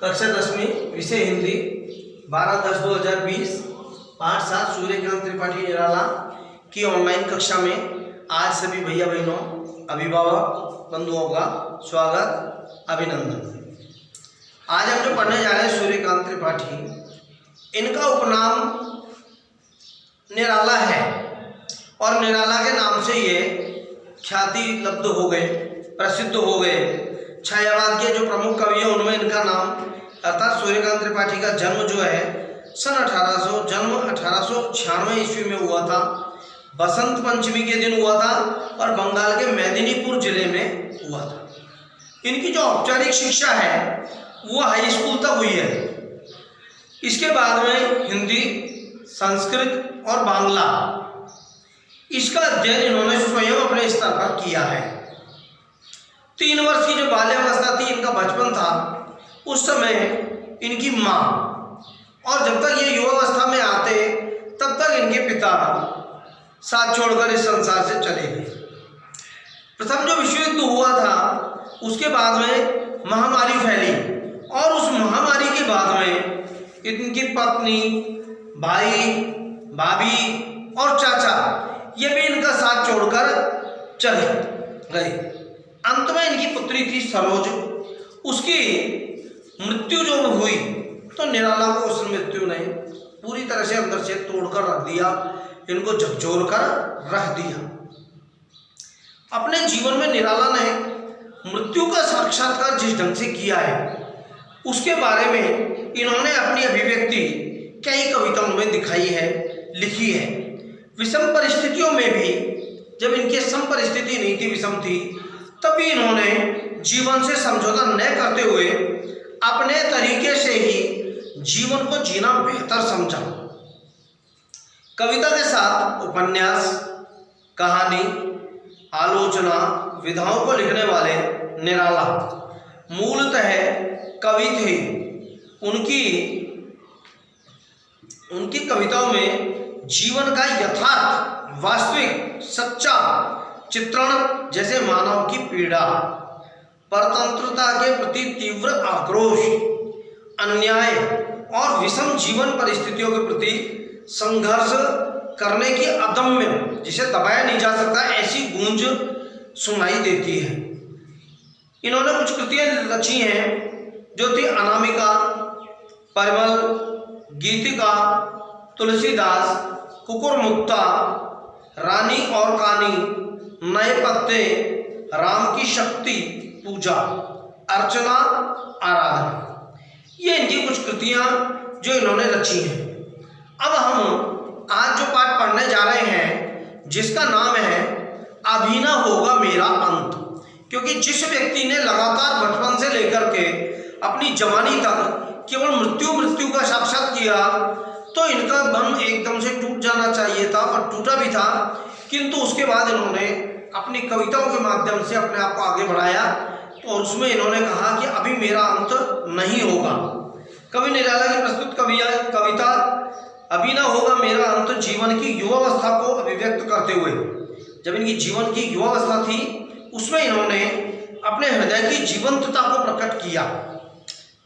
कक्षा 10वीं विषय हिंदी 12/10/2020 5/7 सूर्यकांत त्रिपाठी निराला की ऑनलाइन कक्षा में आज सभी भैया बहनों अभिभावक बंधुओं का स्वागत अभिनंदन। आज हम जो पढ़ने जा रहे हैं सूर्यकांत त्रिपाठी, इनका उपनाम निराला है और निराला के नाम से ये ख्याति लब्ध हो गए, प्रसिद्ध हो गए। छायावाद के जो प्रमुख कवि हैं उनमें इनका नाम अर्थात सूर्यकांत त्रिपाठी का जन्म जो है सन 1896 ईस्वी में हुआ था। बसंत पंचमी के दिन हुआ था और बंगाल के मेदिनीपुर जिले में हुआ था। इनकी जो औपचारिक शिक्षा है वो हाई स्कूल तक हुई है। इसके बाद में हिंदी, संस्कृत और बांग्ला इसका अध्ययन इन्होंने स्वयं अपने स्तर पर किया है। 3 वर्ष की जो बाल्यावस्था थी, इनका बचपन था, उस समय इनकी माँ और जब तक ये युवावस्था में आते तब तक इनके पिता साथ छोड़कर इस संसार से चले गए। प्रथम जो विश्व युद्ध हुआ था उसके बाद में महामारी फैली और उस महामारी के बाद में इनकी पत्नी, भाई, भाभी और चाचा ये भी इनका साथ छोड़कर चले गए। अंत में इनकी पुत्री थी सरोज, उसकी मृत्यु जो हुई तो निराला को उस मृत्यु ने पूरी तरह से अंदर से तोड़कर रख दिया, इनको झकझोर कर रख दिया। अपने जीवन में निराला ने मृत्यु का साक्षात्कार जिस ढंग से किया है उसके बारे में इन्होंने अपनी अभिव्यक्ति कई कविताओं में दिखाई है, लिखी है। विषम परिस्थितियों में भी, जब इनकी सम परिस्थिति नहीं थी, विषम थी, तभी इन्होंने जीवन से समझौता न करते हुए अपने तरीके से ही जीवन को जीना बेहतर समझा। कविता के साथ उपन्यास, कहानी, आलोचना, विधाओं को लिखने वाले निराला मूलतः कवि थे। उनकी कविताओं में जीवन का यथार्थ, वास्तविक, सच्चा चित्रण, जैसे मानव की पीड़ा, परतंत्रता के प्रति तीव्र आक्रोश, अन्याय और विषम जीवन परिस्थितियों के प्रति संघर्ष करने की अदम्य, जिसे दबाया नहीं जा सकता, ऐसी गूंज सुनाई देती है। इन्होंने कुछ कृतियां रची हैं जो थी अनामिका, परिमल, गीतिका, तुलसीदास, कुकुरमुक्ता, रानी और कानी, नए पत्ते, राम की शक्ति, पूजा, अर्चना, आराधना, ये इनकी कुछ कृतियां जो इन्होंने रची हैं। अब हम आज जो पाठ पढ़ने जा रहे हैं जिसका नाम है अभी ना होगा मेरा अंत, क्योंकि जिस व्यक्ति ने लगातार बचपन से लेकर के अपनी जवानी तक केवल मृत्यु का साक्षात किया तो इनका मन एकदम से टूट जाना चाहिए था और टूटा भी था, किंतु उसके बाद इन्होंने अपनी कविताओं के माध्यम से अपने आप को आगे बढ़ाया और उसमें इन्होंने कहा कि अभी मेरा अंत नहीं होगा। कवि निराला की प्रस्तुत कविता अभी ना होगा मेरा अंत जीवन की युवावस्था को अभिव्यक्त करते हुए, जब इनकी जीवन की युवावस्था थी उसमें इन्होंने अपने हृदय की जीवंतता को प्रकट किया।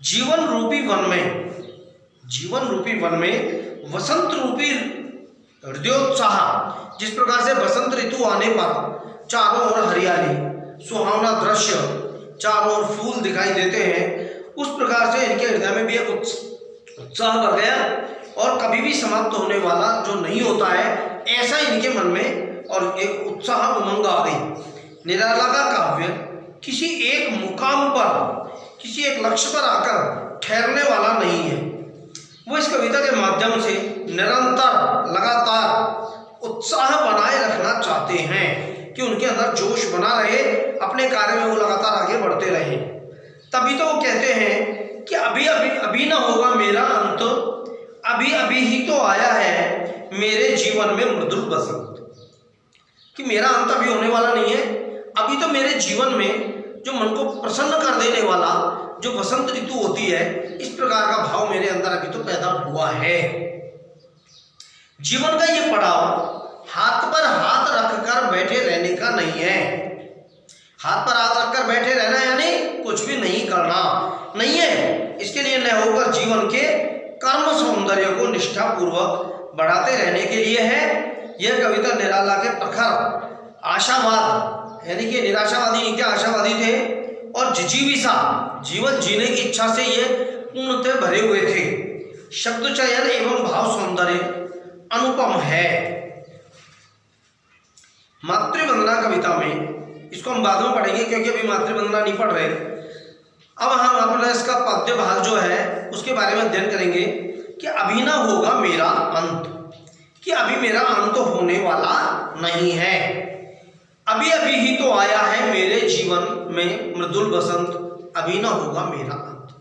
जीवन रूपी वन में वसंत रूपी हृदयोत्साह, जिस प्रकार से बसंत ऋतु आने पर चारों ओर हरियाली, सुहावना दृश्य, चारों ओर फूल दिखाई देते हैं, उस प्रकार से इनके हृदय में भी एक उत्साह भर गया और कभी भी समाप्त होने वाला जो नहीं होता है, ऐसा इनके मन में और एक उत्साह, उमंग आ गई। निराला का काव्य किसी एक मुकाम पर, किसी एक लक्ष्य पर आकर ठहरने वाला नहीं है। वो इस कविता के माध्यम से निरंतर, लगातार उत्साह बनाए रखना चाहते हैं कि उनके अंदर जोश बना रहे, अपने कार्य में वो लगातार आगे बढ़ते रहे। तभी तो वो कहते हैं कि अभी ना होगा मेरा अंत, अभी ही तो आया है मेरे जीवन में मृदुल बसंत, कि मेरा अंत अभी होने वाला नहीं है, अभी तो मेरे जीवन में जो मन को प्रसन्न कर देने वाला जो बसंत ऋतु होती है, इस प्रकार का भाव मेरे अंदर अभी तो पैदा हुआ है। जीवन का ये पड़ाव हाथ पर हाथ रखकर बैठे रहने का नहीं है। हाथ पर हाथ रखकर बैठे रहना यानी कुछ भी नहीं करना नहीं है। इसके लिए न होकर जीवन के कर्म सौंदर्य को निष्ठापूर्वक बढ़ाते रहने के लिए है। यह कविता निराला के प्रखर आशावाद यानी कि निराशावादी नहीं थे, आशावादी थे, और जिजीविषा जीवन जीने की इच्छा से ये पूर्णतः भरे हुए थे। शब्द चयन एवं भाव सौंदर्य अनुपम है। मातृवंदना कविता में, इसको हम बाद में पढ़ेंगे क्योंकि अभी मातृवंदना नहीं पढ़ रहे। अब हम अपना इसका पद्य भाग जो है उसके बारे में अध्ययन करेंगे कि अभी ना होगा मेरा अंत, कि अभी मेरा अंत होने वाला नहीं है। अभी अभी ही तो आया है मेरे जीवन में मृदुल बसंत, अभी ना होगा मेरा अंत।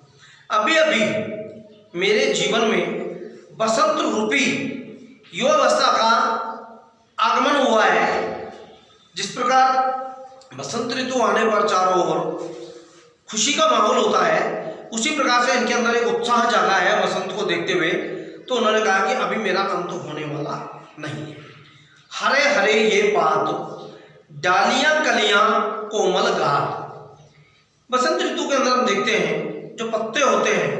अभी अभी मेरे जीवन में बसंत रूपी युवावस्था का आगमन हुआ है। जिस प्रकार बसंत ऋतु आने पर चारों ओर खुशी का माहौल होता है, उसी प्रकार से इनके अंदर एक उत्साह जागा है बसंत को देखते हुए। तो उन्होंने कहा कि अभी मेरा अंत होने वाला नहीं है। हरे हरे ये पात, डालियां कलियां कोमल गात। बसंत ऋतु के अंदर हम देखते हैं जो पत्ते होते हैं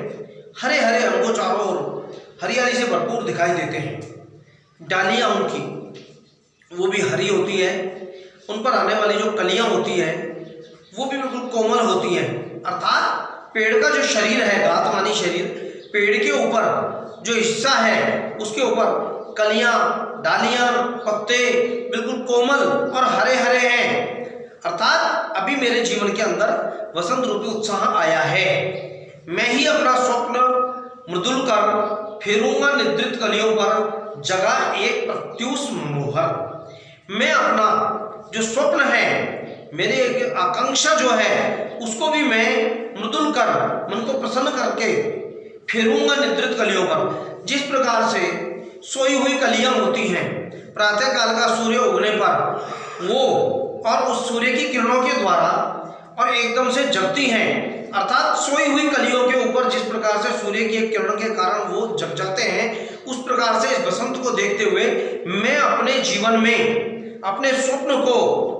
हरे हरे, हमको चारों ओर हरियाली से भरपूर दिखाई देते हैं। डालियां उनकी वो भी हरी होती है, उन पर आने वाली जो कलियां होती है वो भी बिल्कुल कोमल होती हैं। अर्थात पेड़ का जो शरीर है, गात मानी शरीर, पेड़ के ऊपर जो हिस्सा है उसके ऊपर कलियां, डालियां, पत्ते बिल्कुल कोमल और हरे हरे हैं। अर्थात अभी मेरे जीवन के अंदर वसंत रूपी उत्साह आया है। मैं ही अपना स्वप्न मृदुल कर फेरूंगा निद्रित कलियों पर, जगह एक प्रत्युष मनोहर। मैं अपना जो स्वप्न है, मेरी एक आकांक्षा जो है, उसको भी मैं मृदुल कर, मन को प्रसन्न करके फेरूंगा निद्रित कलियों पर। जिस प्रकार से सोई हुई कलियां होती हैं प्रातः काल का सूर्य उगने पर, वो और उस सूर्य की किरणों के द्वारा और एकदम से जगती हैं। अर्थात सोई हुई कलियों के ऊपर जिस प्रकार से सूर्य की एक किरण के कारण वो जग जाते हैं, उस प्रकार से इस बसंत को देखते हुए मैं अपने जीवन में अपने स्वप्न को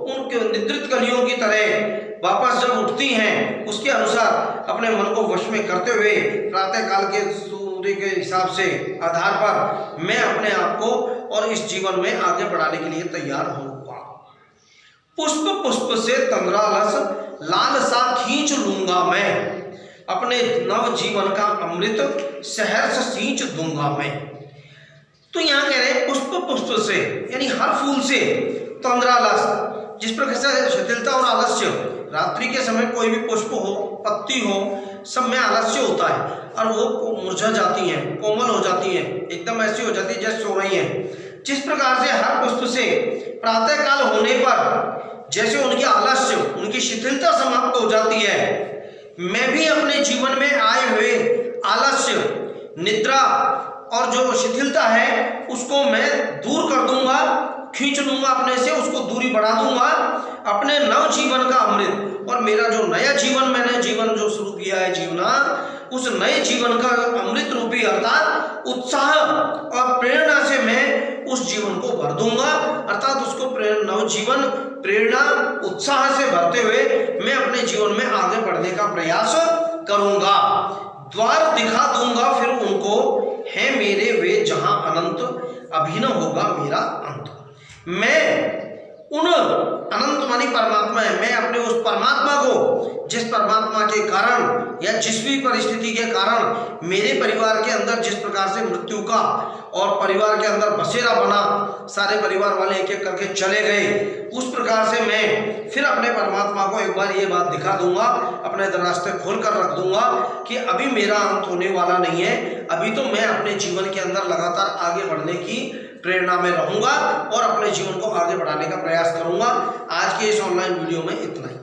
उन निद्रित कलियों की तरह वापस जब उठती हैं उसके अनुसार अपने मन को वश में करते हुए प्रातः काल के सूर्य के हिसाब से आधार पर मैं अपने आप को और इस जीवन में आगे बढ़ाने के लिए तैयार होऊंगा। पुष्प पुष्प से तंद्रालस लाल सा खींच लूंगा मैं, अपने नव जीवन का अमृत सहर्ष सींच दूंगा मैं। तो यहाँ कह रहे हैं पुष्प पुष्प से, यानी हर फूल से तंद्रालस, जिस प्रकार से शिथिलता और आलस्य, रात्रि के समय कोई भी पुष्प हो, पत्ती हो, सब में आलस्य होता है और वो मुरझा जाती हैं, कोमल हो जाती हैं, एकदम ऐसी हो जाती है जैसे सो रही हैं। जिस प्रकार से हर पुष्प से प्रातः काल होने पर जैसे उनकी आलस्य, उनकी शिथिलता समाप्त हो जाती है, मैं भी अपने जीवन में आए हुए आलस्य, निद्रा और जो शिथिलता है उसको मैं दूर कर दूंगा, खींच लूंगा अपने से, उसको दूरी बढ़ा दूंगा। अपने नव जीवन का अमृत और मेरा जो नया जीवन, मैंने जीवन जो शुरू किया है जीवना, उस नए जीवन का अमृत रूपी अर्थात उत्साह और प्रेरणा से मैं उस जीवन को भर दूंगा। अर्थात उसको नव जीवन, प्रेरणा, उत्साह से भरते हुए मैं अपने जीवन में आगे बढ़ने का प्रयास करूंगा। द्वार दिखा दूंगा फिर उनको, है मेरे वे जहां अनंत, अभी न होगा मेरा अंत। मैं उन अनंत मानी परमात्मा है, मैं अपने उस परमात्मा को, जिस परमात्मा के कारण या जिस भी परिस्थिति के कारण मेरे परिवार के अंदर जिस प्रकार से मृत्यु का और परिवार के अंदर बसेरा बना, सारे परिवार वाले एक एक करके चले गए, उस प्रकार से मैं फिर अपने परमात्मा को एक बार ये बात दिखा दूंगा, अपने रास्ते खोल कर रख दूंगा कि अभी मेरा अंत होने वाला नहीं है। अभी तो मैं अपने जीवन के अंदर लगातार आगे बढ़ने की प्रेरणा में रहूंगा और अपने जीवन को आगे बढ़ाने का प्रयास करूंगा। आज के इस ऑनलाइन वीडियो में इतना ही।